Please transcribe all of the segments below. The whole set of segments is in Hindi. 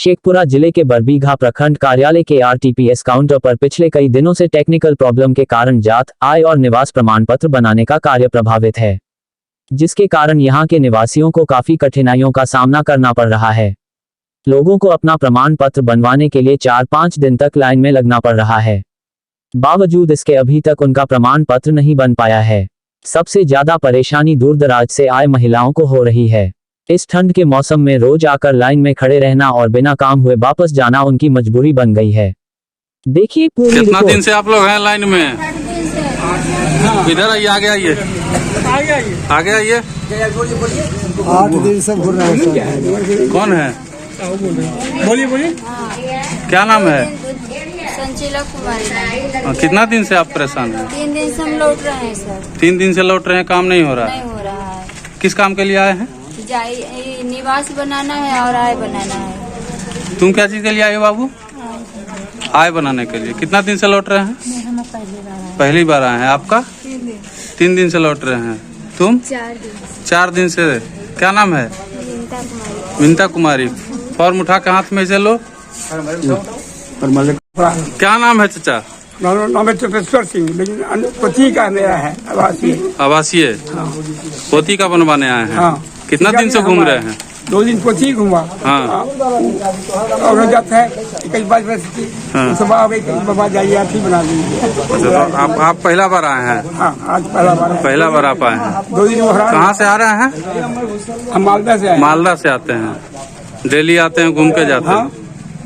शेखपुरा जिले के बरबीघा प्रखंड कार्यालय के आरटीपीएस काउंटर पर पिछले कई दिनों से टेक्निकल प्रॉब्लम के कारण जात, आय और निवास प्रमाण पत्र बनाने का कार्य प्रभावित है, जिसके कारण यहां के निवासियों को काफी कठिनाइयों का सामना करना पड़ रहा है। लोगों को अपना प्रमाण पत्र बनवाने के लिए 4-5 दिन तक लाइन में लगना पड़ रहा है। बावजूद इसके अभी तक उनका प्रमाण पत्र नहीं बन पाया है। सबसे ज्यादा परेशानी दूरदराज से आए महिलाओं को हो रही है। इस ठंड के मौसम में रोज आकर लाइन में खड़े रहना और बिना काम हुए वापस जाना उनकी मजबूरी बन गई है। देखिए पूरी कितना दिन से आप लोग हैं लाइन में? इधर आइए, आगे आइए, आगे आइए। 8 दिन से घूर रहे हैं। कौन है? बोलिए। क्या नाम है? संचिला कुमारी। कितना दिन से आप परेशान हैं? 3 दिन से हम लौट रहे हैं सर। 3 दिन से लौट रहे हैं, काम नहीं हो रहा है? नहीं हो रहा है। किस काम के लिए आए हैं? निवास बनाना है और आय बनाना है। तुम क्या चीज के लिए आए हो बाबू? आय बनाने के लिए। कितना दिन से लौट रहे हैं? पहली बार आए हैं। आपका? 3 दिन से लौट रहे हैं। तुम? 4 दिन से। क्या नाम है? विनीता कुमारी। फॉर्म उठा के हाथ में से लो। क्या नाम है चाचा? नाम है चतेश्वर सिंह, लेकिन पति का मेरा है आवासीय। आवासीय? पोती का बनवाने आए हैं। हाँ। कितना दिन से घूम रहे हैं? 2 दिन पोती घूमा। हाँ। और जाता है कई बार बाबा जाइए आप ही बना लीजिए। तो आप पहला बार आए हैं? हाँ, आज पहला बार आप आए हैं। 2 दिन कहाँ से आ रहे हैं? हम मालदा से आए। मालदा से आते हैं। डेली आते हैं, घूम के जाते हैं।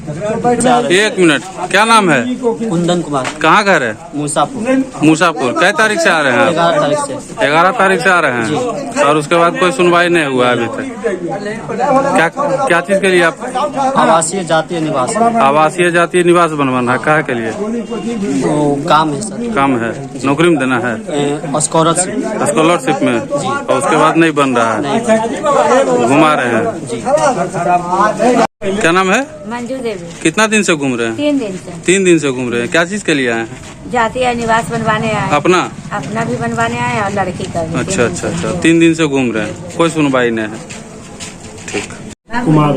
1 मिनट, क्या नाम है? कुंदन कुमार। कहाँ घर है? मूसापुर। कै तारीख से आ रहे हैं? 11 तारीख से। 11 तारीख से आ रहे हैं। और उसके बाद कोई सुनवाई नहीं हुआ अभी तक? क्या चीज के लिए आप? आवासीय जातीय निवास। आवासीय जातीय निवास बनवाना है। कहाँ के लिए? वो काम है सर। काम है, नौकरी में देना है? स्कॉलरशिप में। और उसके बाद नहीं बन रहा है, घुमा रहे हैं। क्या नाम है? मंजू देवी। कितना दिन से घूम रहे हैं? 3 दिन से। 3 दिन से घूम रहे हैं। क्या चीज के लिए आए हैं? जातीय निवास बनवाने आए। अपना भी बनवाने आए और लड़की का भी। अच्छा। 3 दिन से घूम रहे हैं, कोई सुनवाई नहीं है। ठीक। कुमार।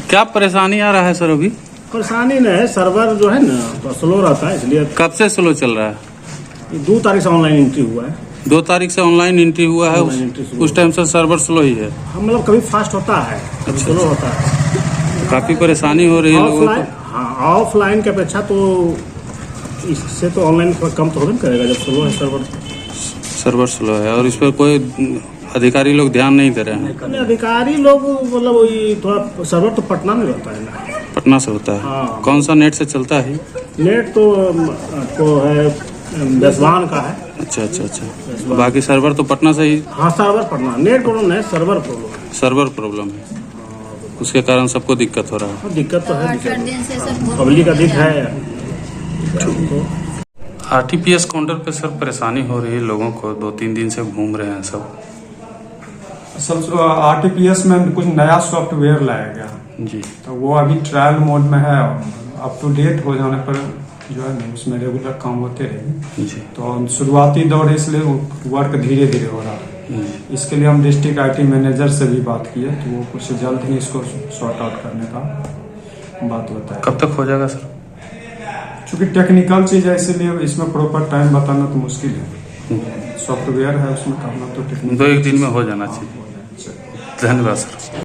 क्या परेशानी आ रहा है सर अभी? परेशानी नहीं है, सर्वर जो है ना तो स्लो रहता है, इसलिए। कब से स्लो चल रहा है? 2 तारीख से ऑनलाइन एंट्री हुआ है। 2 तारीख से ऑनलाइन एंट्री हुआ है। उस टाइम से सर्वर स्लो ही है। मतलब कभी फास्ट होता है, कभी स्लो होता है। काफी परेशानी हो रही है लोगों को। हाँ, ऑफलाइन की अपेक्षा तो इससे तो ऑनलाइन थोड़ा कम तो होगा करेगा जब स्लो है सर्वर स्लो है। और इस पर कोई अधिकारी लोग ध्यान नहीं दे रहे हैं। अधिकारी लोग मतलब वही थोड़ा सर्वर तो पटना में रहता है ना। पटना से होता है। हाँ। कौन सा नेट से चलता है? नेट तो आपको है बेसवान का है। अच्छा। बाकी सर्वर तो पटना से ही? हाँ, सर्वर पटना। नेट प्रॉब्लम नहीं, सर्वर प्रॉब्लम है। सर्वर प्रॉब्लम है, उसके कारण सबको दिक्कत हो रहा है। दिक्कत तो है, पब्लिक अधिक है। आरटीपीएस काउंटर पे सर परेशानी हो रही है लोगों को, 2-3 दिन से घूम रहे हैं सब। असल आरटीपीएस में कुछ नया सॉफ्टवेयर लाया गया जी, तो वो अभी ट्रायल मोड में है। अप टू डेट हो जाने पर जो है ना उसमें रेगुलर काम होते रहेंगे जी। तो शुरुआती दौर इसलिए वर्क धीरे धीरे हो रहा है। इसके लिए हम डिस्ट्रिक्ट आईटी मैनेजर से भी बात की है, तो वो कुछ जल्द ही इसको सॉर्ट आउट करने का बात बताया। कब तक हो जाएगा सर? चूंकि टेक्निकल चीज है इसलिए इसमें प्रॉपर टाइम बताना तो मुश्किल है। सॉफ्टवेयर है उसमें करना तो 2-1 दिन में हो जाना चाहिए। धन्यवाद सर।